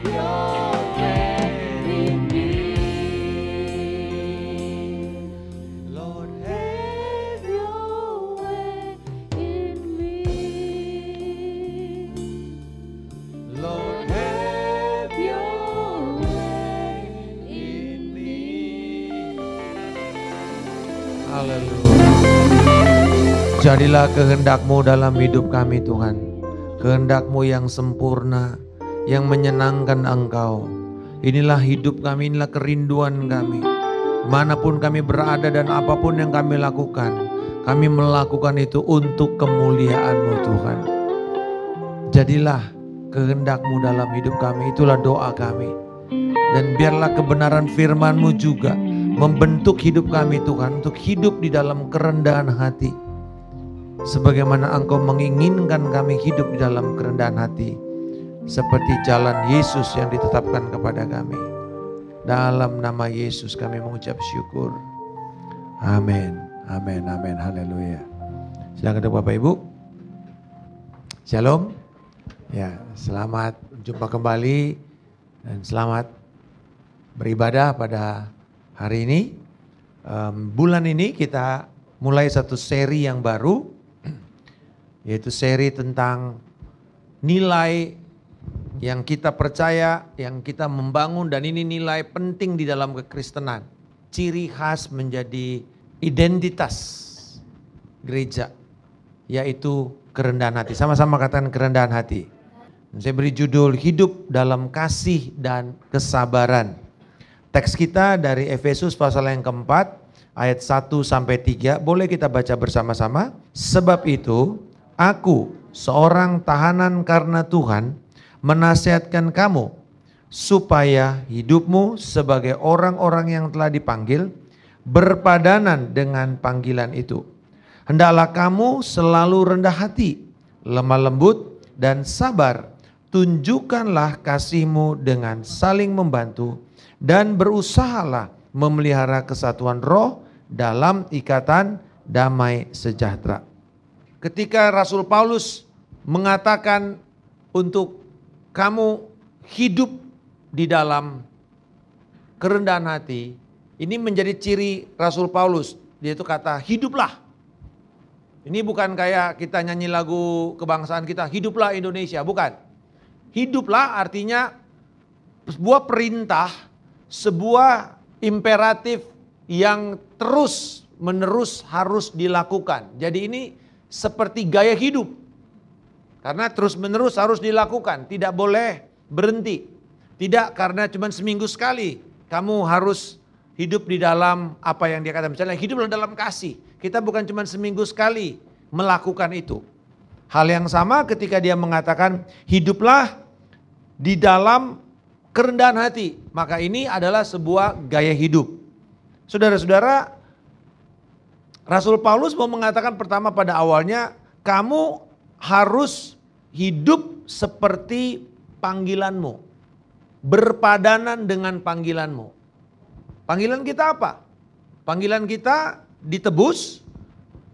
your way in me. Lord, have your way in me. Lord, have your way in me. Haleluya. Jadilah kehendak-Mu dalam hidup kami Tuhan. Kehendak-Mu yang sempurna, yang menyenangkan Engkau. Inilah hidup kami, inilah kerinduan kami. Manapun kami berada dan apapun yang kami lakukan, kami melakukan itu untuk kemuliaan-Mu Tuhan. Jadilah kehendak-Mu dalam hidup kami, itulah doa kami. Dan biarlah kebenaran firman-Mu juga membentuk hidup kami Tuhan, untuk hidup di dalam kerendahan hati. Sebagaimana Engkau menginginkan kami hidup di dalam kerendahan hati, seperti jalan Yesus yang ditetapkan kepada kami. Dalam nama Yesus kami mengucap syukur. Amin, amin, amin, haleluya. Silakan Bapak Ibu. Shalom. Ya, selamat jumpa kembali dan selamat beribadah pada hari ini. Bulan ini kita mulai satu seri yang baru, yaitu seri tentang nilai yang kita percaya, yang kita membangun, dan ini nilai penting di dalam kekristenan. Ciri khas menjadi identitas gereja, yaitu kerendahan hati. Sama-sama katakan kerendahan hati. Saya beri judul hidup dalam kasih dan kesabaran. Teks kita dari Efesus pasal yang keempat, ayat 1-3. Boleh kita baca bersama-sama? Sebab itu, aku, seorang tahanan karena Tuhan, menasihatkan kamu supaya hidupmu sebagai orang-orang yang telah dipanggil berpadanan dengan panggilan itu. Hendaklah kamu selalu rendah hati, lemah lembut dan sabar. Tunjukkanlah kasihmu dengan saling membantu dan berusahalah memelihara kesatuan roh dalam ikatan damai sejahtera. Ketika Rasul Paulus mengatakan untuk kamu hidup di dalam kerendahan hati, ini menjadi ciri Rasul Paulus. Dia itu kata hiduplah. Ini bukan kayak kita nyanyi lagu kebangsaan kita, hiduplah Indonesia, bukan. Hiduplah artinya sebuah perintah, sebuah imperatif yang terus menerus harus dilakukan. Jadi ini seperti gaya hidup. Karena terus menerus harus dilakukan, tidak boleh berhenti. Tidak karena cuma seminggu sekali kamu harus hidup di dalam apa yang dia kata. Misalnya hiduplah dalam kasih. Kita bukan cuma seminggu sekali melakukan itu. Hal yang sama ketika dia mengatakan hiduplah di dalam kerendahan hati. Maka ini adalah sebuah gaya hidup. Saudara-saudara, Rasul Paulus mau mengatakan pertama pada awalnya, kamu harus hidup seperti panggilanmu. Berpadanan dengan panggilanmu. Panggilan kita apa? Panggilan kita ditebus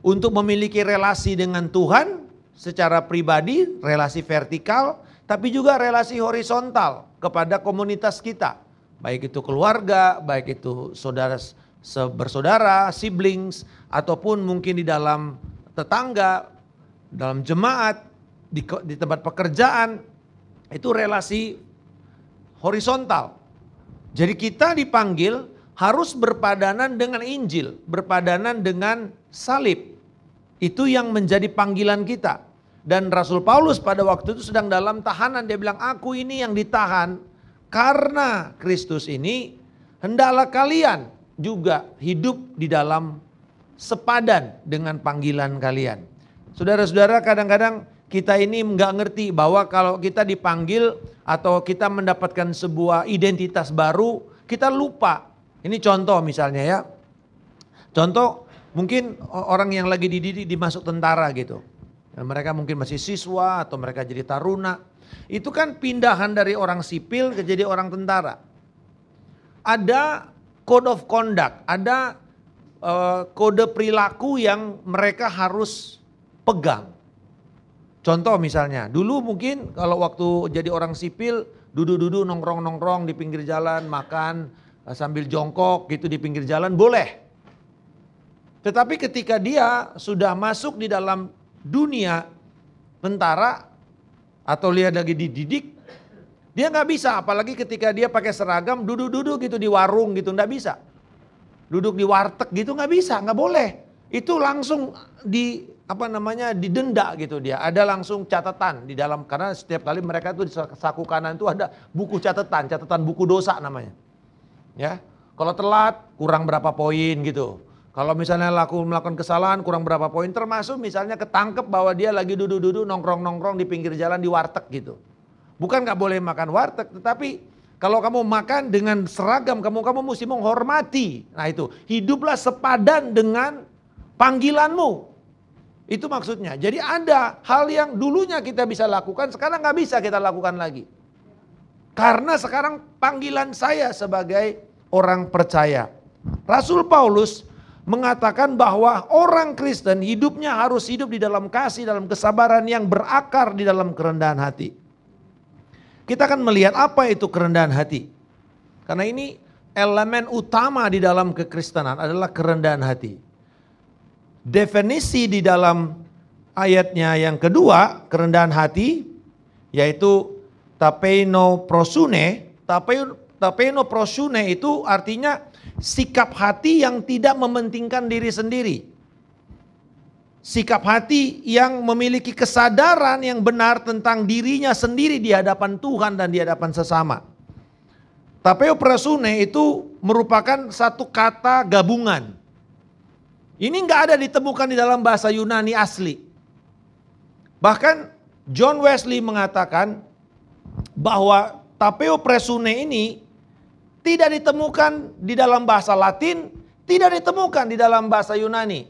untuk memiliki relasi dengan Tuhan secara pribadi, relasi vertikal, tapi juga relasi horizontal kepada komunitas kita. Baik itu keluarga, baik itu saudara bersaudara, siblings, ataupun mungkin di dalam tetangga, dalam jemaat, di tempat pekerjaan, itu relasi horizontal. Jadi kita dipanggil harus berpadanan dengan Injil, berpadanan dengan salib. Itu yang menjadi panggilan kita. Dan Rasul Paulus pada waktu itu sedang dalam tahanan, dia bilang, aku ini yang ditahan karena Kristus ini, hendaklah kalian juga hidup di dalam sepadan dengan panggilan kalian. Saudara-saudara, kadang-kadang kita ini nggak ngerti bahwa kalau kita dipanggil atau kita mendapatkan sebuah identitas baru, kita lupa. Ini contoh misalnya ya. Contoh mungkin orang yang lagi dididik dimasuk tentara gitu. Dan mereka mungkin masih siswa atau mereka jadi taruna. Itu kan pindahan dari orang sipil ke jadi orang tentara. Ada code of conduct, ada kode perilaku yang mereka harus pegang. Contoh misalnya, dulu mungkin kalau waktu jadi orang sipil, duduk-duduk nongkrong-nongkrong di pinggir jalan, makan sambil jongkok gitu di pinggir jalan boleh. Tetapi ketika dia sudah masuk di dalam dunia tentara atau lihat lagi dididik, dia nggak bisa. Apalagi ketika dia pakai seragam, duduk-duduk gitu di warung gitu, nggak bisa. Duduk di warteg gitu nggak bisa, nggak boleh. Itu langsung didenda gitu dia. Ada langsung catatan di dalam, karena setiap kali mereka tuh di saku kanan itu ada buku catatan buku dosa namanya. Ya, kalau telat kurang berapa poin gitu. Kalau misalnya melakukan kesalahan kurang berapa poin, termasuk misalnya ketangkep bahwa dia lagi duduk-duduk nongkrong-nongkrong di pinggir jalan di warteg gitu. Bukan nggak boleh makan warteg, tetapi kalau kamu makan dengan seragam, kamu mesti menghormati. Nah itu, hiduplah sepadan dengan panggilanmu. Itu maksudnya. Jadi ada hal yang dulunya kita bisa lakukan, sekarang nggak bisa kita lakukan lagi. Karena sekarang panggilan saya sebagai orang percaya. Rasul Paulus mengatakan bahwa orang Kristen hidupnya harus hidup di dalam kasih, dalam kesabaran yang berakar di dalam kerendahan hati. Kita akan melihat apa itu kerendahan hati. Karena ini elemen utama di dalam kekristenan adalah kerendahan hati. Definisi di dalam ayatnya yang kedua, kerendahan hati, yaitu tapeino prosune. Tapeino prosune itu artinya sikap hati yang tidak mementingkan diri sendiri. Sikap hati yang memiliki kesadaran yang benar tentang dirinya sendiri di hadapan Tuhan dan di hadapan sesama. Tapeo prosune itu merupakan satu kata gabungan. Ini nggak ada ditemukan di dalam bahasa Yunani asli. Bahkan John Wesley mengatakan bahwa tapeo presune ini tidak ditemukan di dalam bahasa Latin, tidak ditemukan di dalam bahasa Yunani.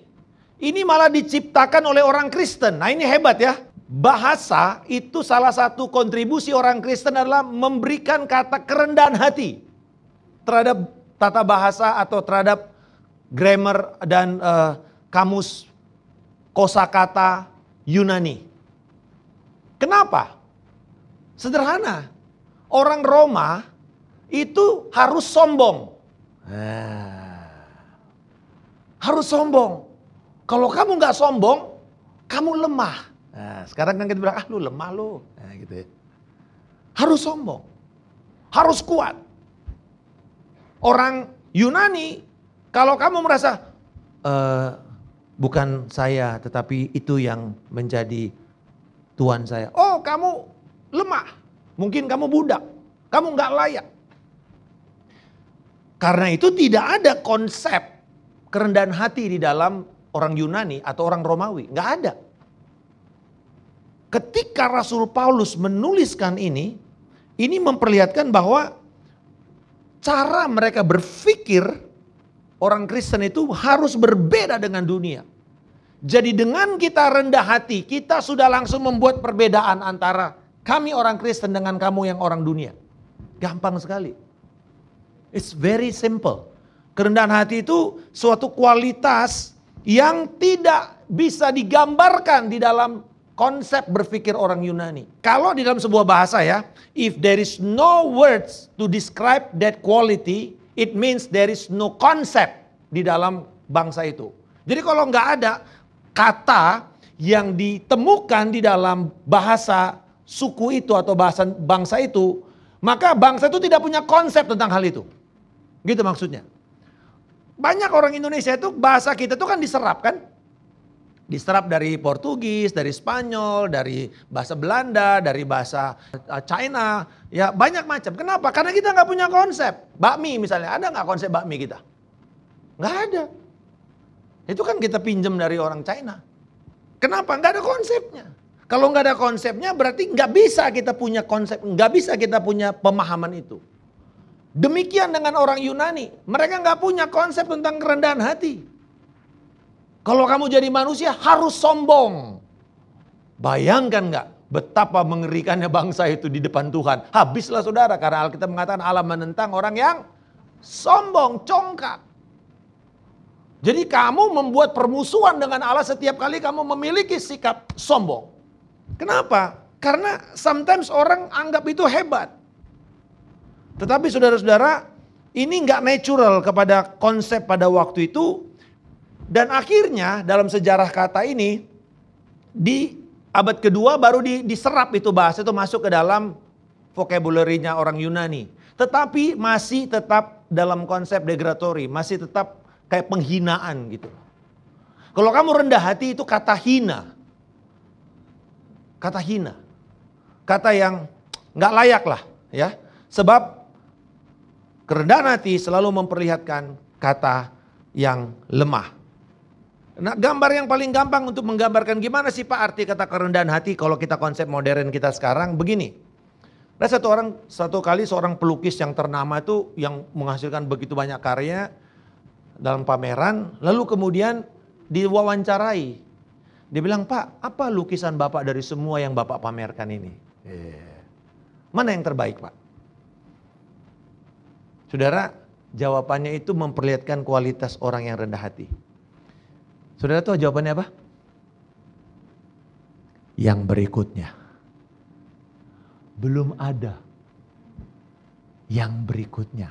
Ini malah diciptakan oleh orang Kristen. Nah ini hebat ya. Bahasa itu salah satu kontribusi orang Kristen adalah memberikan kata kerendahan hati terhadap tata bahasa atau terhadap grammar dan kamus kosakata Yunani. Kenapa? Sederhana. Orang Roma itu harus sombong. Harus sombong. Kalau kamu nggak sombong, kamu lemah. Nah, sekarang kan kita bilang, lu lemah lu. Nah, gitu ya. Harus sombong. Harus kuat. Orang Yunani, kalau kamu merasa, bukan saya tetapi itu yang menjadi Tuhan saya. Oh kamu lemah, mungkin kamu budak, kamu gak layak. Karena itu tidak ada konsep kerendahan hati di dalam orang Yunani atau orang Romawi, gak ada. Ketika Rasul Paulus menuliskan ini memperlihatkan bahwa cara mereka berpikir orang Kristen itu harus berbeda dengan dunia. Jadi dengan kita rendah hati, kita sudah langsung membuat perbedaan antara kami orang Kristen dengan kamu yang orang dunia. Gampang sekali. It's very simple. Kerendahan hati itu suatu kualitas yang tidak bisa digambarkan di dalam konsep berpikir orang Yunani. Kalau di dalam sebuah bahasa ya, if there is no words to describe that quality, it means there is no concept di dalam bangsa itu. Jadi kalau nggak ada kata yang ditemukan di dalam bahasa suku itu atau bahasa bangsa itu, maka bangsa itu tidak punya konsep tentang hal itu. Gitu maksudnya. Banyak orang Indonesia itu bahasa kita itu kan diserap kan? Diserap dari Portugis, dari Spanyol, dari bahasa Belanda, dari bahasa China, ya banyak macam. Kenapa? Karena kita nggak punya konsep. Bakmi misalnya, ada nggak konsep bakmi kita? Nggak ada. Itu kan kita pinjam dari orang China. Kenapa? Nggak ada konsepnya. Kalau nggak ada konsepnya berarti nggak bisa kita punya konsep, nggak bisa kita punya pemahaman itu. Demikian dengan orang Yunani, mereka nggak punya konsep tentang kerendahan hati. Kalau kamu jadi manusia harus sombong. Bayangkan nggak betapa mengerikannya bangsa itu di depan Tuhan. Habislah saudara, karena Alkitab mengatakan Allah menentang orang yang sombong, congkak. Jadi kamu membuat permusuhan dengan Allah setiap kali kamu memiliki sikap sombong. Kenapa? Karena sometimes orang anggap itu hebat. Tetapi saudara-saudara, ini nggak natural kepada konsep pada waktu itu. Dan akhirnya dalam sejarah kata ini, di abad kedua baru diserap itu bahasa itu masuk ke dalam vocabulary-nya orang Yunani. Tetapi masih tetap dalam konsep degradatory, masih tetap kayak penghinaan gitu. Kalau kamu rendah hati itu kata hina. Kata hina. Kata yang nggak layak lah ya. Sebab kerendahan hati selalu memperlihatkan kata yang lemah. Nah, gambar yang paling gampang untuk menggambarkan gimana sih Pak arti kata kerendahan hati kalau kita konsep modern kita sekarang begini. Ada satu kali seorang pelukis yang ternama itu yang menghasilkan begitu banyak karya dalam pameran, lalu kemudian diwawancarai. Dia bilang, "Pak, apa lukisan Bapak dari semua yang Bapak pamerkan ini?" Mana yang terbaik, Pak? Saudara, jawabannya itu memperlihatkan kualitas orang yang rendah hati. Saudara tahu jawabannya apa? Yang berikutnya. Belum ada. Yang berikutnya.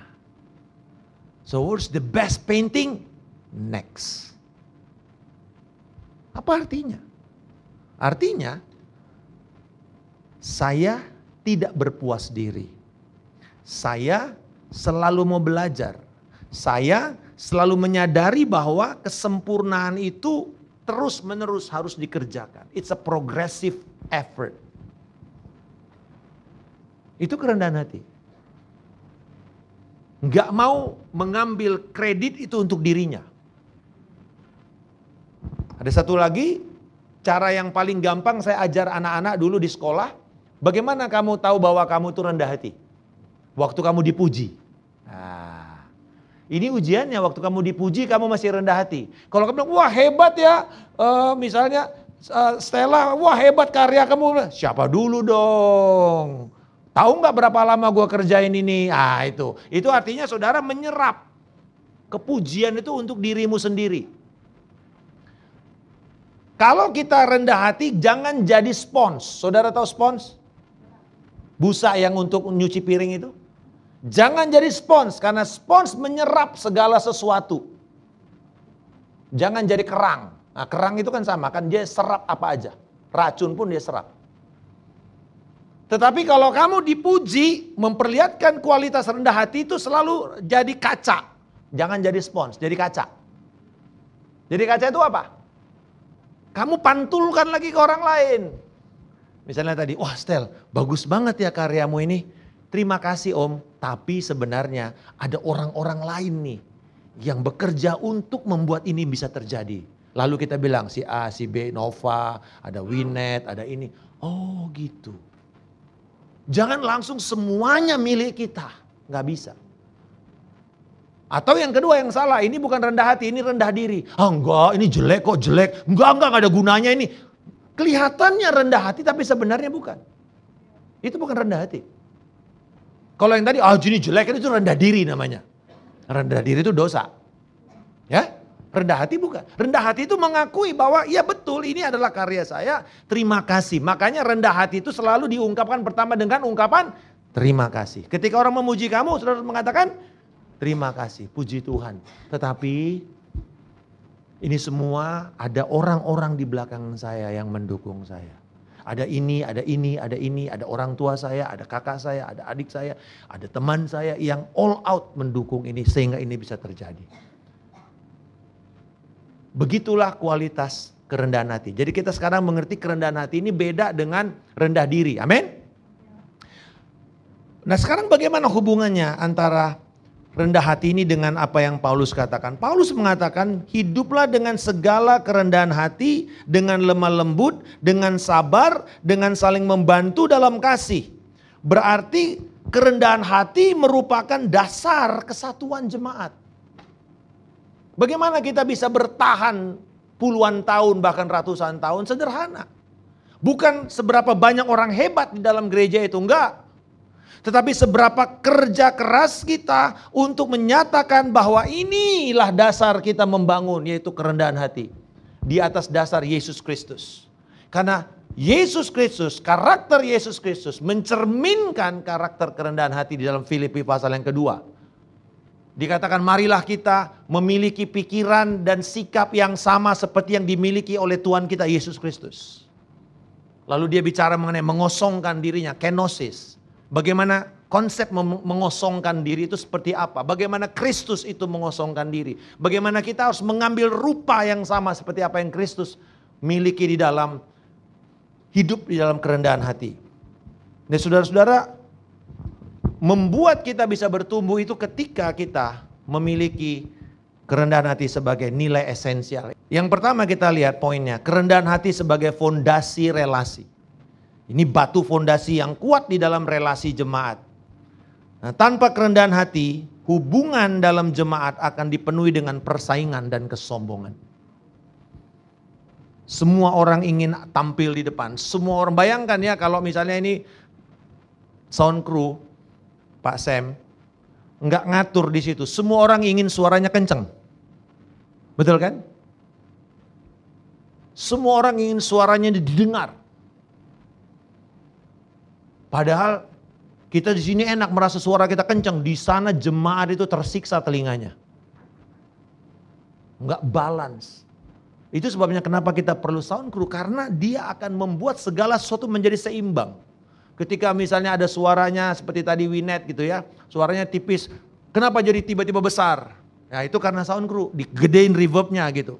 So what's the best painting? Next. Apa artinya? Artinya, saya tidak berpuas diri. Saya selalu mau belajar. Saya selalu menyadari bahwa kesempurnaan itu terus menerus harus dikerjakan. It's a progressive effort. Itu kerendahan hati. Nggak mau mengambil kredit itu untuk dirinya. Ada satu lagi, cara yang paling gampang saya ajar anak-anak dulu di sekolah. Bagaimana kamu tahu bahwa kamu itu rendah hati? Waktu kamu dipuji. Nah, ini ujiannya, waktu kamu dipuji kamu masih rendah hati. Kalau kamu bilang, wah hebat ya, misalnya Stella, wah hebat karya kamu. Siapa dulu dong? Tahu nggak berapa lama gue kerjain ini? Ah itu artinya saudara menyerap kepujian itu untuk dirimu sendiri. Kalau kita rendah hati, jangan jadi spons. Saudara tahu spons? Busa yang untuk nyuci piring itu. Jangan jadi spons, karena spons menyerap segala sesuatu. Jangan jadi kerang. Nah, kerang itu kan sama, kan dia serap apa aja. Racun pun dia serap. Tetapi kalau kamu dipuji, memperlihatkan kualitas rendah hati itu selalu jadi kaca. Jangan jadi spons, jadi kaca. Jadi kaca itu apa? Kamu pantulkan lagi ke orang lain. Misalnya tadi, wah Stel, bagus banget ya karyamu ini. Terima kasih Om, tapi sebenarnya ada orang-orang lain nih yang bekerja untuk membuat ini bisa terjadi. Lalu kita bilang si A, si B, Nova, ada Winet, ada ini. Oh gitu. Jangan langsung semuanya milik kita, nggak bisa. Atau yang kedua yang salah, ini bukan rendah hati, ini rendah diri. Ah enggak, ini jelek kok jelek. Enggak ada gunanya ini. Kelihatannya rendah hati tapi sebenarnya bukan. Itu bukan rendah hati. Kalau yang tadi, ini jelek, itu rendah diri namanya. Rendah diri itu dosa. Ya, rendah hati bukan. Rendah hati itu mengakui bahwa ya betul ini adalah karya saya, terima kasih. Makanya rendah hati itu selalu diungkapkan pertama dengan ungkapan terima kasih. Ketika orang memuji kamu, saudara mengatakan terima kasih, puji Tuhan. Tetapi ini semua ada orang-orang di belakang saya yang mendukung saya. Ada ini, ada ini, ada ini, ada orang tua saya, ada kakak saya, ada adik saya, ada teman saya yang all out mendukung ini sehingga ini bisa terjadi. Begitulah kualitas kerendahan hati. Jadi kita sekarang mengerti kerendahan hati ini beda dengan rendah diri. Amin. Nah sekarang bagaimana hubungannya antara rendah hati ini dengan apa yang Paulus katakan? Paulus mengatakan hiduplah dengan segala kerendahan hati, dengan lemah lembut, dengan sabar, dengan saling membantu dalam kasih. Berarti kerendahan hati merupakan dasar kesatuan jemaat. Bagaimana kita bisa bertahan puluhan tahun bahkan ratusan tahun? Sederhana. Bukan seberapa banyak orang hebat di dalam gereja itu, enggak. Tetapi seberapa kerja keras kita untuk menyatakan bahwa inilah dasar kita membangun, yaitu kerendahan hati. Di atas dasar Yesus Kristus. Karena Yesus Kristus, karakter Yesus Kristus mencerminkan karakter kerendahan hati di dalam Filipi pasal yang kedua. Dikatakan marilah kita memiliki pikiran dan sikap yang sama seperti yang dimiliki oleh Tuhan kita Yesus Kristus. Lalu dia bicara mengenai mengosongkan dirinya, kenosis. Bagaimana konsep mengosongkan diri itu seperti apa? Bagaimana Kristus itu mengosongkan diri? Bagaimana kita harus mengambil rupa yang sama seperti apa yang Kristus miliki di dalam hidup di dalam kerendahan hati. Nah saudara-saudara, membuat kita bisa bertumbuh itu ketika kita memiliki kerendahan hati sebagai nilai esensial. Yang pertama kita lihat poinnya, kerendahan hati sebagai fondasi relasi. Ini batu fondasi yang kuat di dalam relasi jemaat. Nah, tanpa kerendahan hati, hubungan dalam jemaat akan dipenuhi dengan persaingan dan kesombongan. Semua orang ingin tampil di depan. Semua orang, bayangkan ya kalau misalnya ini sound crew, Pak Sam, nggak ngatur di situ. Semua orang ingin suaranya kenceng. Betul kan? Semua orang ingin suaranya didengar. Padahal kita di sini enak merasa suara kita kenceng. Di sana jemaat itu tersiksa telinganya. Nggak balance. Itu sebabnya kenapa kita perlu sound crew. Karena dia akan membuat segala sesuatu menjadi seimbang. Ketika misalnya ada suaranya seperti tadi Winet gitu ya. Suaranya tipis. Kenapa jadi tiba-tiba besar? Ya itu karena sound crew. Digedein reverbnya gitu.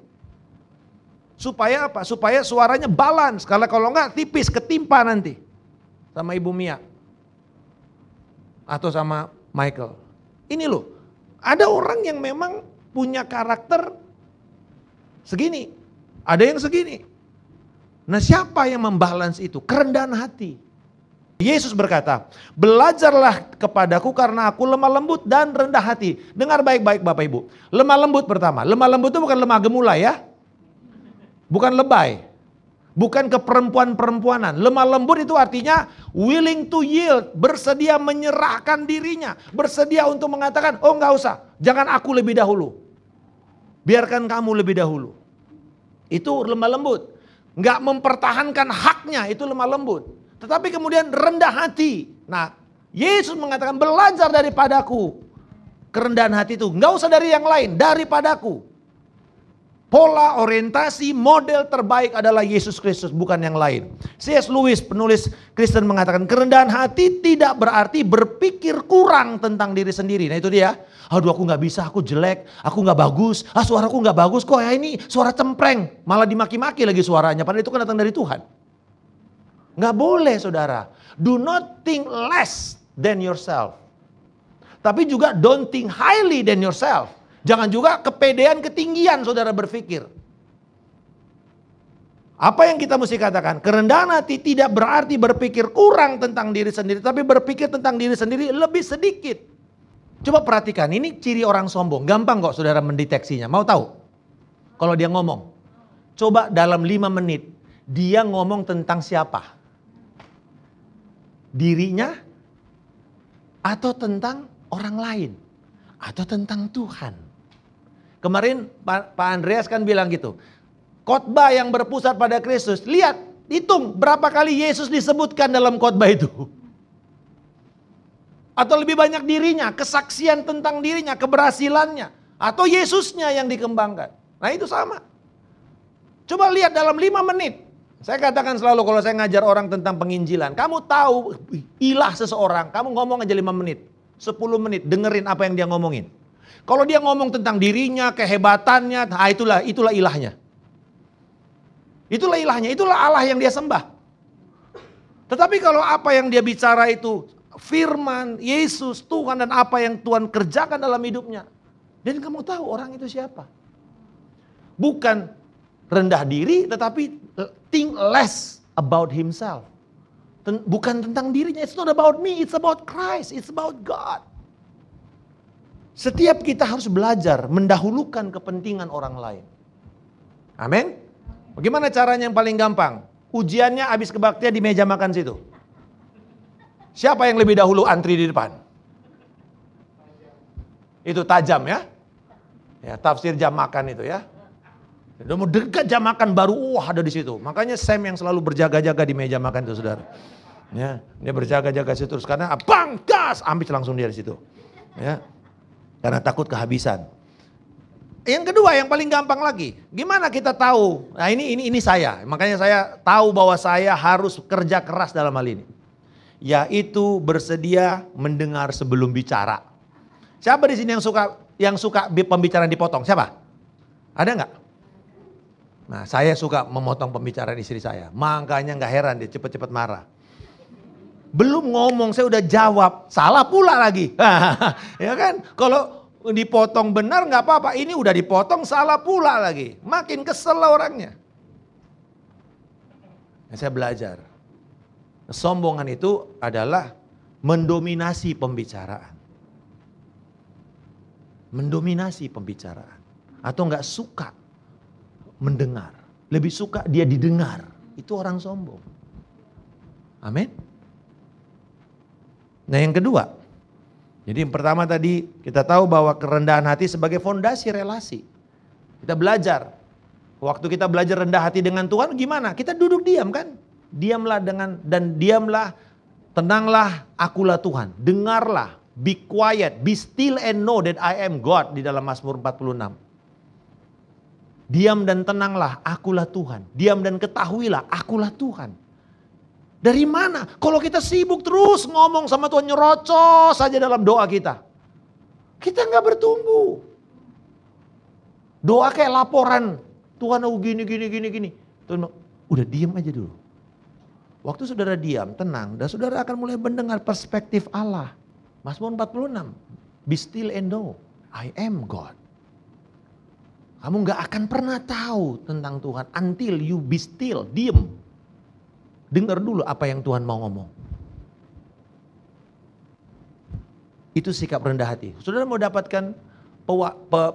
Supaya apa? Supaya suaranya balance. Kalau enggak tipis, ketimpa nanti. Sama Ibu Mia. Atau sama Michael. Ini loh. Ada orang yang memang punya karakter segini. Ada yang segini. Nah siapa yang membalance itu? Kerendahan hati. Yesus berkata, belajarlah kepadaku karena aku lemah lembut dan rendah hati. Dengar baik-baik Bapak Ibu. Lemah lembut pertama. Lemah lembut itu bukan lemah gemulai ya. Bukan lebay. Bukan keperempuan-perempuanan. Lemah lembut itu artinya willing to yield. Bersedia menyerahkan dirinya. Bersedia untuk mengatakan, oh enggak usah. Jangan aku lebih dahulu. Biarkan kamu lebih dahulu. Itu lemah lembut. Enggak mempertahankan haknya, itu lemah lembut. Tetapi kemudian rendah hati. Nah, Yesus mengatakan belajar daripadaku. Kerendahan hati itu. Enggak usah dari yang lain, daripadaku. Pola, orientasi, model terbaik adalah Yesus Kristus, bukan yang lain. C.S. Lewis, penulis Kristen mengatakan, kerendahan hati tidak berarti berpikir kurang tentang diri sendiri. Nah itu dia, aduh aku gak bisa, aku jelek, aku gak bagus, suaraku gak bagus kok ya ini suara cempreng. Malah dimaki-maki lagi suaranya, padahal itu kan datang dari Tuhan. Gak boleh saudara, do not think less than yourself. Tapi juga don't think highly than yourself. Jangan juga kepedean ketinggian saudara berpikir. Apa yang kita mesti katakan? Kerendahan hati tidak berarti berpikir kurang tentang diri sendiri. Tapi berpikir tentang diri sendiri lebih sedikit. Coba perhatikan, ini ciri orang sombong. Gampang kok saudara mendeteksinya. Mau tahu? Kalau dia ngomong. Coba dalam 5 menit. Dia ngomong tentang siapa? Dirinya? Atau tentang orang lain? Atau tentang Tuhan? Kemarin Pak Andreas kan bilang gitu. Khotbah yang berpusat pada Kristus. Lihat, hitung berapa kali Yesus disebutkan dalam khotbah itu. Atau lebih banyak dirinya, kesaksian tentang dirinya, keberhasilannya. Atau Yesusnya yang dikembangkan. Nah itu sama. Coba lihat dalam 5 menit. Saya katakan selalu kalau saya ngajar orang tentang penginjilan. Kamu tahu ilah seseorang, kamu ngomong aja 5 menit. 10 menit dengerin apa yang dia ngomongin. Kalau dia ngomong tentang dirinya, kehebatannya, nah itulah ilahnya. Itulah ilahnya, itulah Allah yang dia sembah. Tetapi kalau apa yang dia bicara itu firman, Yesus, Tuhan dan apa yang Tuhan kerjakan dalam hidupnya. Dan kamu tahu orang itu siapa. Bukan rendah diri tetapi think less about himself. Bukan tentang dirinya, it's not about me, it's about Christ, it's about God. Setiap kita harus belajar mendahulukan kepentingan orang lain. Amin. Bagaimana caranya yang paling gampang? Ujiannya habis kebaktian di meja makan situ. Siapa yang lebih dahulu antri di depan? Itu tajam ya. Ya, tafsir jam makan itu ya. Udah mau dekat jam makan baru ada di situ. Makanya Sam yang selalu berjaga-jaga di meja makan itu saudara. Ya, dia berjaga-jaga situ terus karena bang gas ambil langsung dia di situ. Ya. Karena takut kehabisan. Yang kedua yang paling gampang lagi, gimana kita tahu? Nah ini saya, makanya saya tahu bahwa saya harus kerja keras dalam hal ini. Yaitu bersedia mendengar sebelum bicara. Siapa di sini yang suka pembicaraan dipotong? Siapa? Ada nggak? Nah saya suka memotong pembicaraan istri saya, makanya nggak heran dia cepet-cepet marah. Belum ngomong saya udah jawab, salah pula lagi. Ya kan? Kalau dipotong benar nggak apa-apa, ini udah dipotong salah pula lagi. Makin kesel orangnya. Saya belajar. Kesombongan itu adalah mendominasi pembicaraan. Mendominasi pembicaraan. Atau nggak suka mendengar. Lebih suka dia didengar. Itu orang sombong. Amin. Nah yang kedua. Jadi yang pertama tadi kita tahu bahwa kerendahan hati sebagai fondasi relasi. Kita belajar. Waktu kita belajar rendah hati dengan Tuhan gimana? Kita duduk diam kan? Diamlah diamlah, tenanglah, akulah Tuhan. Dengarlah, be quiet, be still and know that I am God di dalam Mazmur 46. Diam dan tenanglah, akulah Tuhan. Diam dan ketahuilah, akulah Tuhan. Dari mana? Kalau kita sibuk terus ngomong sama Tuhan, nyerocos saja dalam doa kita. Kita nggak bertumbuh. Doa kayak laporan. Tuhan aku gini. Tuhan udah diam aja dulu. Waktu saudara diam, tenang. Dan saudara akan mulai mendengar perspektif Allah. Mazmur 46. Be still and know, I am God. Kamu nggak akan pernah tahu tentang Tuhan until you be still, diam. Dengar dulu apa yang Tuhan mau ngomong. Itu sikap rendah hati. Saudara mau dapatkan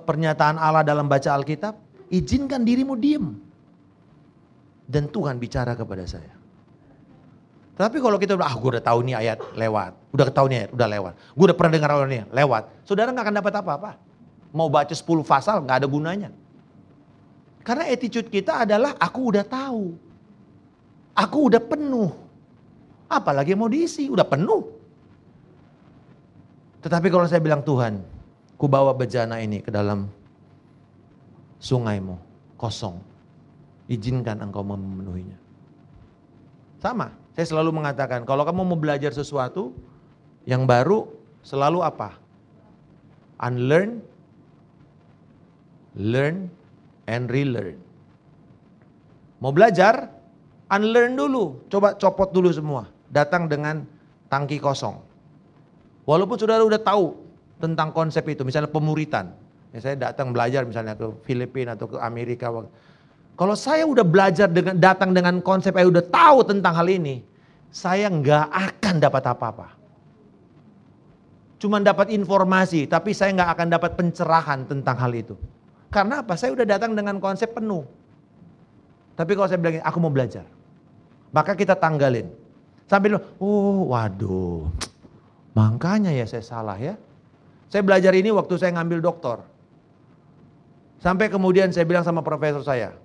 pernyataan Allah dalam baca Alkitab, izinkan dirimu diam. Dan Tuhan bicara kepada saya. Tapi kalau kita udah, gue udah tahu nih ayat lewat. Udah tahu nih ayat, udah lewat. Gue udah pernah dengar ayat ini lewat. Saudara gak akan dapat apa-apa. Mau baca 10 pasal gak ada gunanya. Karena attitude kita adalah aku udah tahu. Aku udah penuh. Apalagi mau diisi, udah penuh. Tetapi kalau saya bilang Tuhan, ku bawa bejana ini ke dalam sungaimu, kosong. Izinkan engkau memenuhinya. Sama, saya selalu mengatakan kalau kamu mau belajar sesuatu yang baru, selalu apa? Unlearn, learn, and relearn. Mau belajar? Unlearn dulu, coba copot dulu semua. Datang dengan tangki kosong. Walaupun saudara udah tahu tentang konsep itu, misalnya pemuritan. Ya, saya datang belajar misalnya ke Filipina atau ke Amerika. Kalau saya udah belajar datang dengan konsep, saya udah tahu tentang hal ini, saya nggak akan dapat apa-apa. Cuman dapat informasi, tapi saya nggak akan dapat pencerahan tentang hal itu. Karena apa? Saya udah datang dengan konsep penuh. Tapi kalau saya bilang, aku mau belajar. Maka kita tanggalin. Sambil, waduh. Makanya ya saya salah ya. Saya belajar ini waktu saya ngambil doktor. Sampai kemudian saya bilang sama profesor saya.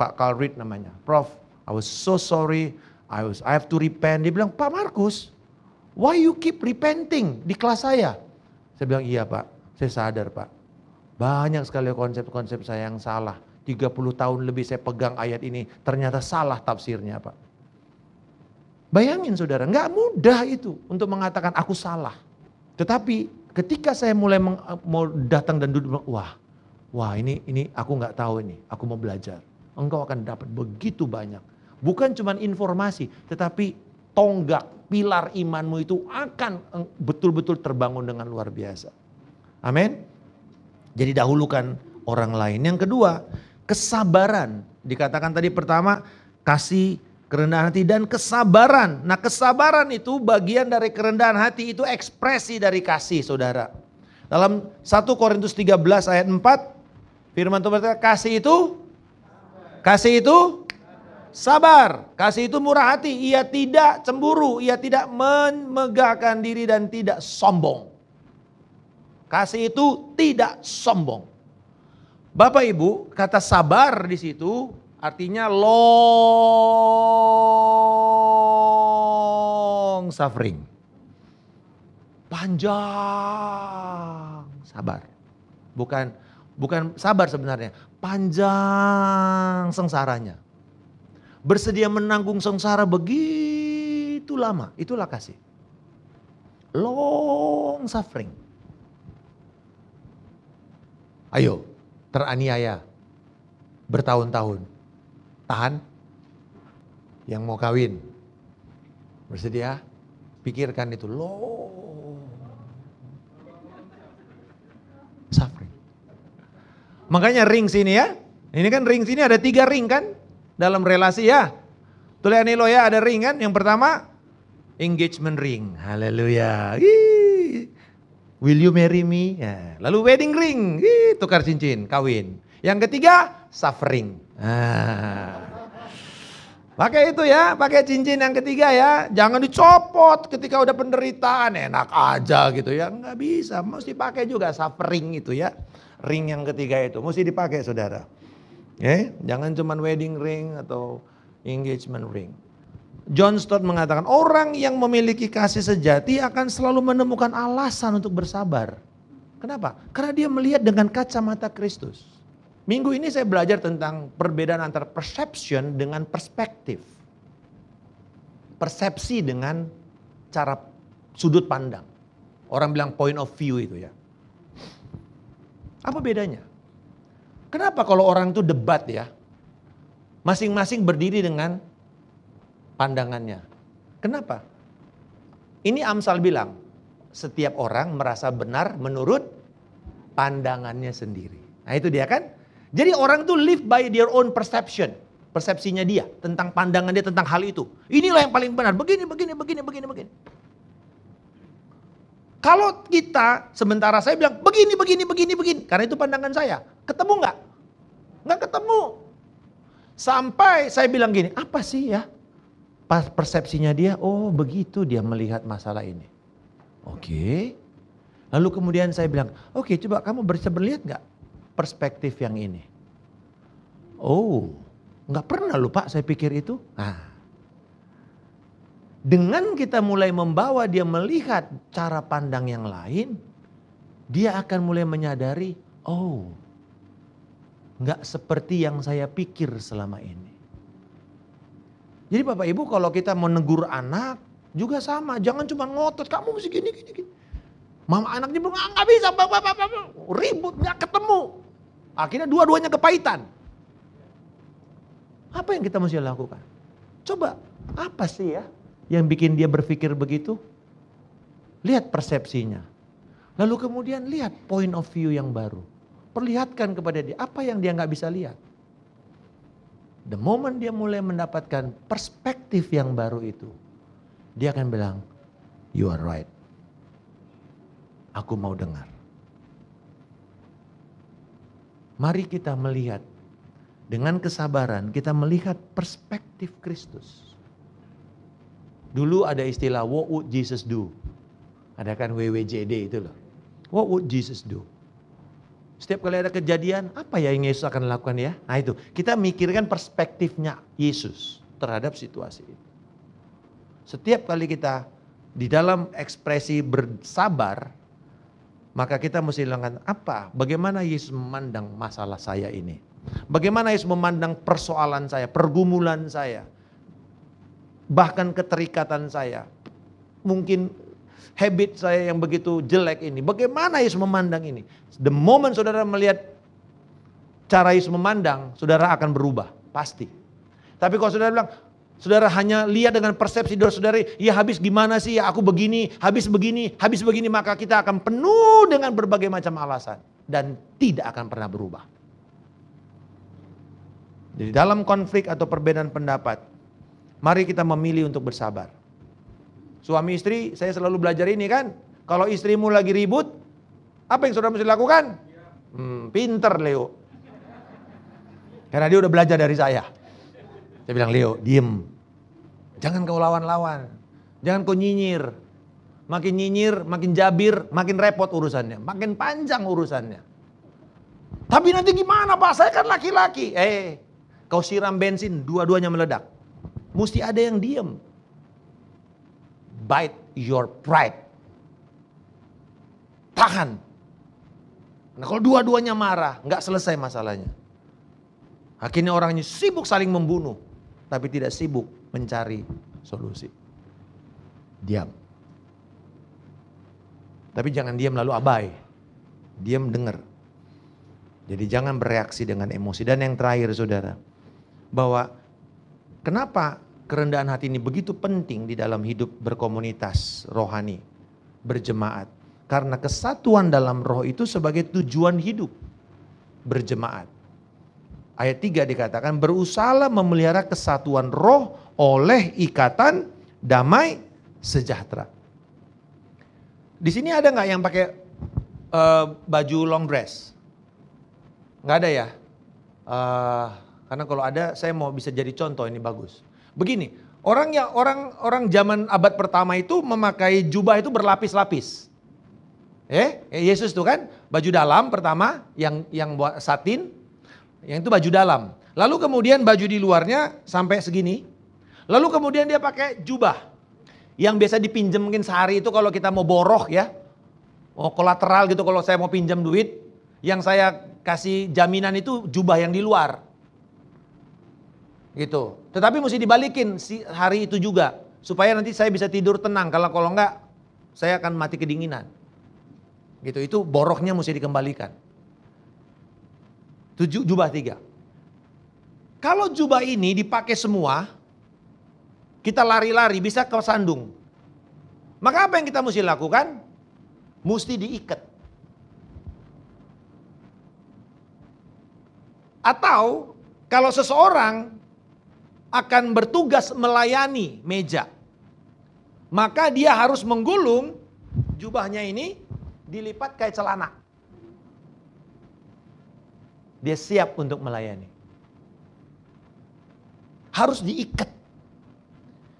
Pak Carl Reed namanya. Prof, I was so sorry. I have to repent. Dia bilang, Pak Markus, why you keep repenting di kelas saya? Saya bilang, iya Pak. Saya sadar Pak. Banyak sekali konsep-konsep saya yang salah. 30 tahun lebih saya pegang ayat ini, ternyata salah tafsirnya Pak. Bayangin saudara, gak mudah itu untuk mengatakan aku salah. Tetapi ketika saya mulai mau datang dan duduk, wah ini aku gak tahu ini, aku mau belajar. Engkau akan dapat begitu banyak. Bukan cuma informasi, tetapi tonggak, pilar imanmu itu akan betul-betul terbangun dengan luar biasa. Amin. Jadi dahulukan orang lain. Yang kedua, kesabaran. Dikatakan tadi pertama, kasih, kerendahan hati dan kesabaran. Nah kesabaran itu bagian dari kerendahan hati, itu ekspresi dari kasih saudara. Dalam 1 Korintus 13 ayat 4, firman Tuhan berkata, kasih itu sabar. Kasih itu murah hati, ia tidak cemburu, ia tidak memegahkan diri dan tidak sombong. Kasih itu tidak sombong. Bapak Ibu, kata sabar di situ artinya long suffering. Panjang sabar. Bukan sabar sebenarnya, panjang sengsaranya. Bersedia menanggung sengsara begitu lama, itulah kasih. Long suffering. Ayo, teraniaya bertahun-tahun, tahan. Yang mau kawin, bersedia, pikirkan itu long suffering. Makanya ring sini ya, ini kan ring sini ada 3 ring kan dalam relasi ya. Tulisan lo ya, ada ring kan. Yang pertama engagement ring, haleluya. Will you marry me? Ya. Lalu wedding ring, tukar cincin, kawin. Yang ketiga, suffering. Pakai itu ya, pakai cincin yang ketiga ya. Jangan dicopot ketika udah penderitaan, enak aja gitu ya. Enggak bisa, mesti pakai juga suffering itu ya. Ring yang ketiga itu, mesti dipakai saudara. Jangan cuma wedding ring atau engagement ring. John Stott mengatakan orang yang memiliki kasih sejati akan selalu menemukan alasan untuk bersabar. Kenapa? Karena dia melihat dengan kacamata Kristus. Minggu ini saya belajar tentang perbedaan antara perception dengan perspektif. Persepsi dengan cara sudut pandang. Orang bilang point of view itu ya. Apa bedanya? Kenapa kalau orang itu debat ya? Masing-masing berdiri dengan pandangannya. Kenapa? Ini Amsal bilang, setiap orang merasa benar menurut pandangannya sendiri. Nah itu dia kan. Jadi orang tuh live by their own perception. Persepsinya dia, tentang pandangan dia tentang hal itu. Inilah yang paling benar, begini. Kalau kita, sementara saya bilang begini. Karena itu pandangan saya. Ketemu nggak? Nggak ketemu. Sampai saya bilang gini, apa sih ya? Persepsinya dia, oh begitu dia melihat masalah ini. Oke. Lalu kemudian saya bilang, oke coba kamu bisa melihat gak perspektif yang ini? Oh, gak pernah lupa saya pikir itu. Nah, dengan kita mulai membawa dia melihat cara pandang yang lain, dia akan mulai menyadari, oh gak seperti yang saya pikir selama ini. Jadi Bapak Ibu kalau kita menegur anak juga sama. Jangan cuma ngotot, kamu mesti gini. Mama anaknya bilang nggak bisa, ribut nggak ketemu. Akhirnya dua-duanya kepahitan. Apa yang kita mesti lakukan? Coba apa sih ya yang bikin dia berpikir begitu? Lihat persepsinya. Lalu kemudian lihat point of view yang baru. Perlihatkan kepada dia apa yang dia nggak bisa lihat. The moment dia mulai mendapatkan perspektif yang baru itu, dia akan bilang, you are right. Aku mau dengar. Mari kita melihat, dengan kesabaran kita melihat perspektif Kristus. Dulu ada istilah, what would Jesus do? Ada kan WWJD itu loh. What would Jesus do? Setiap kali ada kejadian, apa ya yang Yesus akan lakukan ya? Nah itu, kita mikirkan perspektifnya Yesus terhadap situasi itu. Setiap kali kita di dalam ekspresi bersabar, maka kita mesti bilang apa? Bagaimana Yesus memandang masalah saya ini? Bagaimana Yesus memandang persoalan saya, pergumulan saya? Bahkan keterikatan saya. Mungkin habit saya yang begitu jelek ini. Bagaimana Yesus memandang ini? The moment saudara melihat cara Yesus memandang, saudara akan berubah. Pasti. Tapi kalau saudara bilang, saudara hanya lihat dengan persepsi saudara, ya habis gimana sih, ya aku begini, habis begini, maka kita akan penuh dengan berbagai macam alasan. Dan tidak akan pernah berubah. Jadi dalam konflik atau perbedaan pendapat, mari kita memilih untuk bersabar. Suami istri, saya selalu belajar ini kan. Kalau istrimu lagi ribut, apa yang saudara mesti lakukan? Pinter Leo. Karena dia udah belajar dari saya. Saya bilang, Leo, diem. Jangan kau lawan-lawan. Jangan kau nyinyir. Makin nyinyir, makin jabir, makin repot urusannya. Makin panjang urusannya. Tapi nanti gimana Pak, saya kan laki-laki. Kau siram bensin, dua-duanya meledak. Mesti ada yang diem. Bite your pride. Tahan. Nah kalau dua-duanya marah, nggak selesai masalahnya. Akhirnya orangnya sibuk saling membunuh, tapi tidak sibuk mencari solusi. Diam. Tapi jangan diam lalu abai. Diam dengar. Jadi jangan bereaksi dengan emosi. Dan yang terakhir saudara, bahwa kenapa kerendahan hati ini begitu penting di dalam hidup berkomunitas rohani, berjemaat. Karena kesatuan dalam roh itu sebagai tujuan hidup berjemaat. Ayat 3 dikatakan, berusahalah memelihara kesatuan roh oleh ikatan damai sejahtera. Di sini ada nggak yang pakai baju long dress? Nggak ada ya? Karena kalau ada, saya mau bisa jadi contoh, ini bagus. Begini, orang zaman abad pertama itu memakai jubah itu berlapis-lapis. Yesus tuh kan baju dalam pertama yang buat satin, yang itu baju dalam. Lalu kemudian baju di luarnya sampai segini. Lalu kemudian dia pakai jubah yang biasa dipinjam mungkin sehari itu kalau kita mau boroh ya, mau kolateral gitu, kalau saya mau pinjam duit, yang saya kasih jaminan itu jubah yang di luar. Gitu. Tetapi mesti dibalikin hari itu juga supaya nanti saya bisa tidur tenang. Kalau enggak saya akan mati kedinginan. Gitu. Itu borohnya mesti dikembalikan. Jubah 3. Kalau jubah ini dipakai semua, kita lari-lari bisa ke sandung. Maka apa yang kita mesti lakukan? Mesti diikat. Atau kalau seseorang akan bertugas melayani meja, maka dia harus menggulung jubahnya ini dilipat kayak celana. Dia siap untuk melayani. Harus diikat.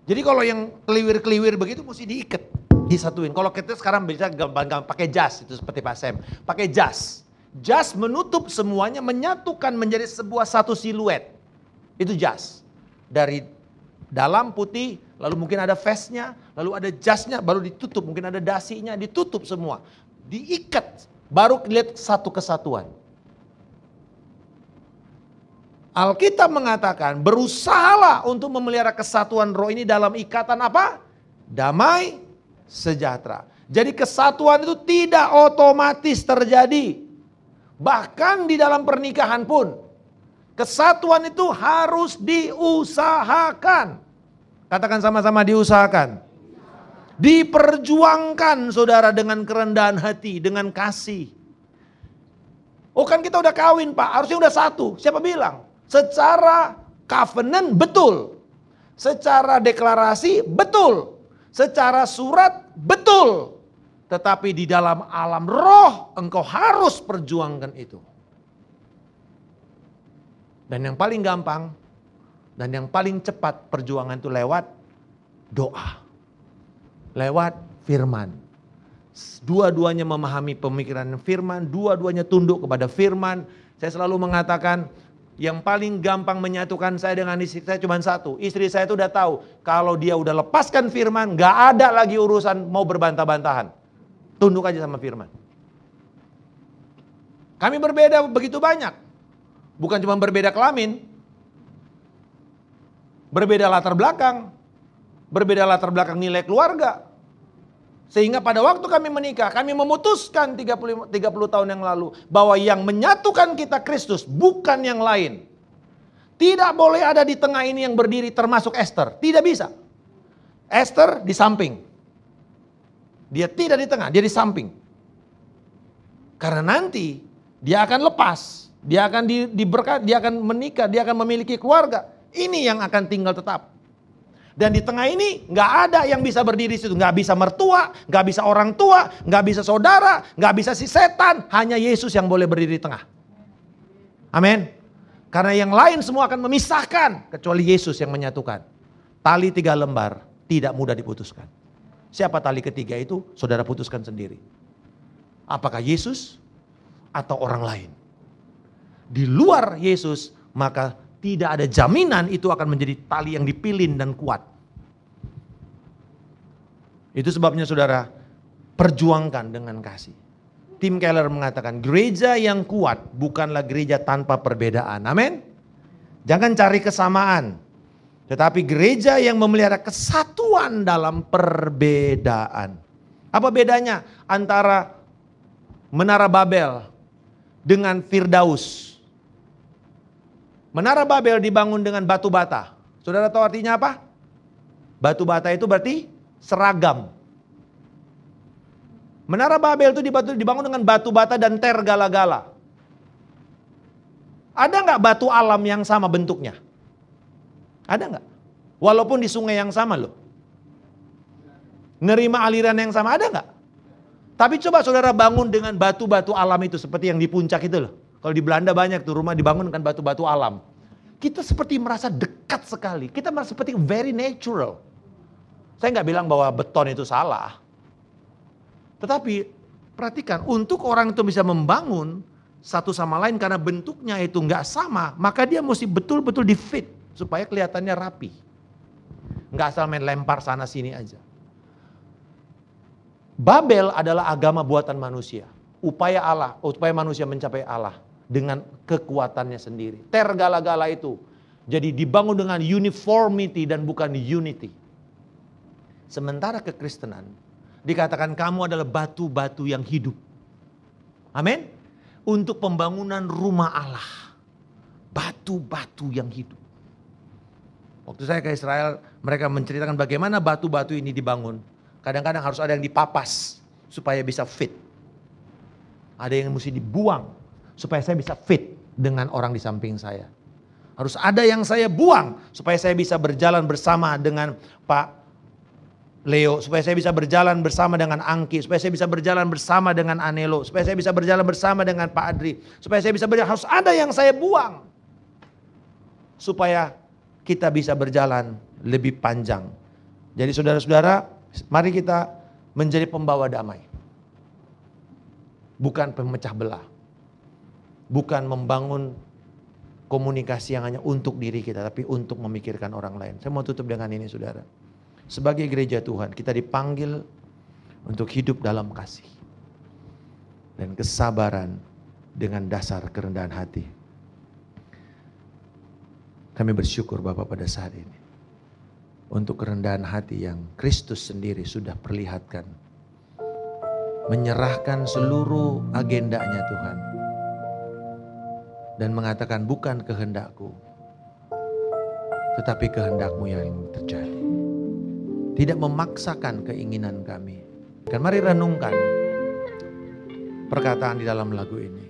Jadi kalau yang keliwir-keliwir begitu mesti diikat, disatuin. Kalau kita sekarang bisa gampang pakai jas, itu seperti Pak Sam, pakai jas. Jas menutup semuanya, menyatukan menjadi sebuah satu siluet. Itu jas. Dari dalam putih, lalu mungkin ada vestnya, lalu ada jasnya, baru ditutup, mungkin ada dasinya, ditutup semua. Diikat, baru lihat satu kesatuan. Alkitab mengatakan berusahalah untuk memelihara kesatuan roh ini dalam ikatan apa? Damai sejahtera. Jadi kesatuan itu tidak otomatis terjadi. Bahkan di dalam pernikahan pun kesatuan itu harus diusahakan. Katakan sama-sama, diusahakan. Diperjuangkan saudara dengan kerendahan hati, dengan kasih. Oh kan kita udah kawin Pak, harusnya udah satu. Siapa bilang? Secara covenant betul. Secara deklarasi betul. Secara surat betul. Tetapi di dalam alam roh engkau harus perjuangkan itu. Dan yang paling gampang dan yang paling cepat perjuangan itu lewat doa. Lewat firman. Dua-duanya memahami pemikiran firman, dua-duanya tunduk kepada firman. Saya selalu mengatakan yang paling gampang menyatukan saya dengan istri saya cuma satu. Istri saya itu udah tahu kalau dia udah lepaskan firman, gak ada lagi urusan mau berbantah-bantahan. Tunduk aja sama firman. Kami berbeda begitu banyak. Bukan cuma berbeda kelamin. Berbeda latar belakang. Berbeda latar belakang nilai keluarga. Sehingga pada waktu kami menikah, kami memutuskan 30 tahun yang lalu bahwa yang menyatukan kita Kristus, bukan yang lain. Tidak boleh ada di tengah ini yang berdiri termasuk Esther. Tidak bisa. Esther di samping. Dia tidak di tengah, dia di samping. Karena nanti dia akan lepas. Dia akan diberkati, dia akan menikah, dia akan memiliki keluarga. Ini yang akan tinggal tetap. Dan di tengah ini nggak ada yang bisa berdiri di situ. Nggak bisa mertua, nggak bisa orang tua, nggak bisa saudara, nggak bisa si setan. Hanya Yesus yang boleh berdiri di tengah. Amin. Karena yang lain semua akan memisahkan. Kecuali Yesus yang menyatukan. Tali 3 lembar tidak mudah diputuskan. Siapa tali ketiga itu? Saudara putuskan sendiri. Apakah Yesus atau orang lain? di luar Yesus, maka tidak ada jaminan itu akan menjadi tali yang dipilin dan kuat. Itu sebabnya saudara, perjuangkan dengan kasih. Tim Keller mengatakan, gereja yang kuat bukanlah gereja tanpa perbedaan. Amin. Jangan cari kesamaan. Tetapi gereja yang memelihara kesatuan dalam perbedaan. Apa bedanya antara Menara Babel dengan Firdaus? Menara Babel dibangun dengan batu bata. Saudara tahu artinya apa? Batu bata itu berarti seragam. Menara Babel itu dibangun dengan batu bata dan tergala-gala. Ada nggak batu alam yang sama bentuknya? Ada nggak? Walaupun di sungai yang sama loh. Nerima aliran yang sama, ada nggak? Tapi coba saudara bangun dengan batu-batu alam itu seperti yang di puncak itu loh. Kalau di Belanda banyak tuh rumah dibangun dengan batu-batu alam. Kita seperti merasa dekat sekali. Kita merasa seperti very natural. Saya nggak bilang bahwa beton itu salah. Tetapi perhatikan, untuk orang itu bisa membangun satu sama lain karena bentuknya itu nggak sama, maka dia mesti betul-betul di fit supaya kelihatannya rapi. Nggak asal main lempar sana sini aja. Babel adalah agama buatan manusia. Upaya manusia mencapai Allah dengan kekuatannya sendiri. Tergala-gala itu jadi dibangun dengan uniformity dan bukan unity. Sementara kekristenan dikatakan kamu adalah batu-batu yang hidup. Amin. Untuk pembangunan rumah Allah. Batu-batu yang hidup. Waktu saya ke Israel, mereka menceritakan bagaimana batu-batu ini dibangun. Kadang-kadang harus ada yang dipapas supaya bisa fit. Ada yang mesti dibuang supaya saya bisa fit dengan orang di samping saya. Harus ada yang saya buang supaya saya bisa berjalan bersama dengan Pak Leo, supaya saya bisa berjalan bersama dengan Angki, supaya saya bisa berjalan bersama dengan Anelo, supaya saya bisa berjalan bersama dengan Pak Adri, supaya saya bisa berjalan, harus ada yang saya buang supaya kita bisa berjalan lebih panjang. Jadi saudara-saudara, mari kita menjadi pembawa damai. Bukan pemecah belah. Bukan membangun komunikasi yang hanya untuk diri kita, tapi untuk memikirkan orang lain. Saya mau tutup dengan ini saudara. Sebagai gereja Tuhan, kita dipanggil untuk hidup dalam kasih. Dan kesabaran dengan dasar kerendahan hati. Kami bersyukur Bapak pada saat ini. Untuk kerendahan hati yang Kristus sendiri sudah perlihatkan. Menyerahkan seluruh agendanya Tuhan. Dan mengatakan bukan kehendakku, tetapi kehendakmu yang terjadi. Tidak memaksakan keinginan kami. Dan mari renungkan perkataan di dalam lagu ini.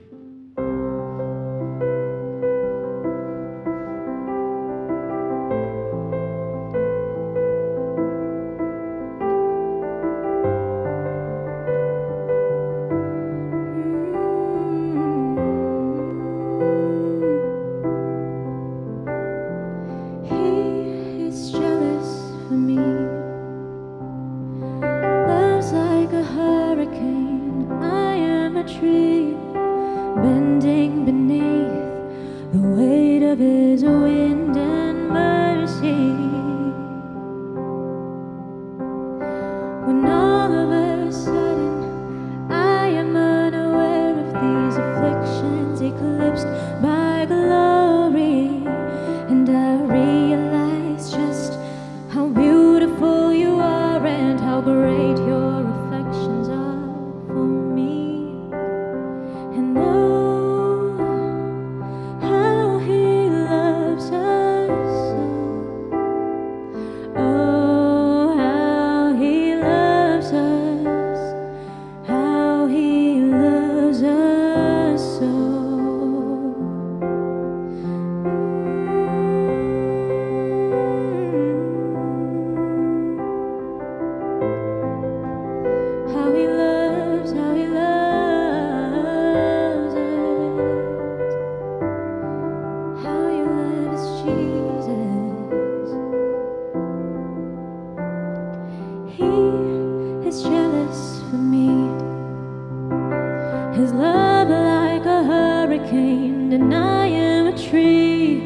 His love like a hurricane and I am a tree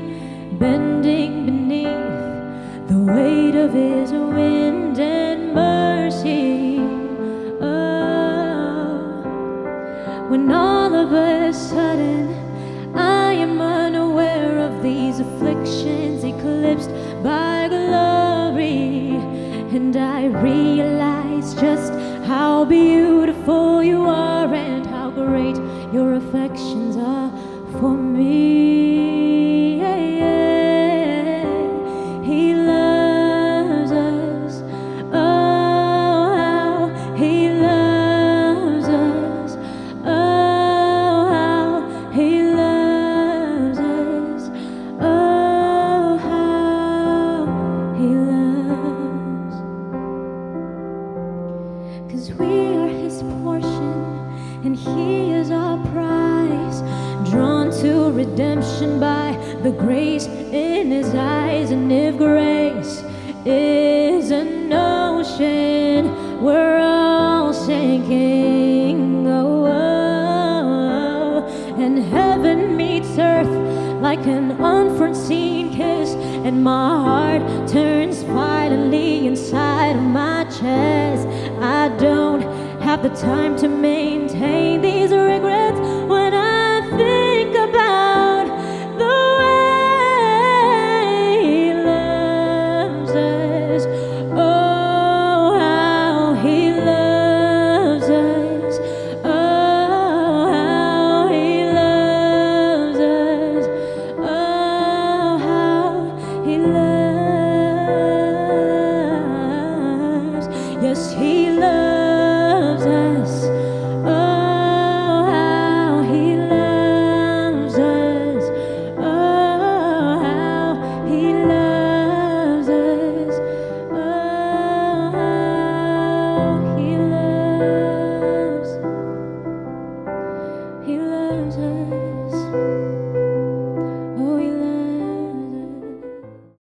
bending beneath the weight of His wind and mercy. Oh, when all of a sudden I am unaware of these afflictions eclipsed by glory, and I realize just how beautiful You are and how great Your affections are for me. He loves us. Oh, how He loves us. Oh, how He loves us. Oh, how He loves. 'Cause we are His portion and He is our prize, drawn to redemption by the grace in His eyes. And if grace is an ocean, we're all sinking. Oh, oh, oh. And heaven meets earth like an unforeseen kiss, and my heart turns violently inside of my chest. I don't have the time to maintain these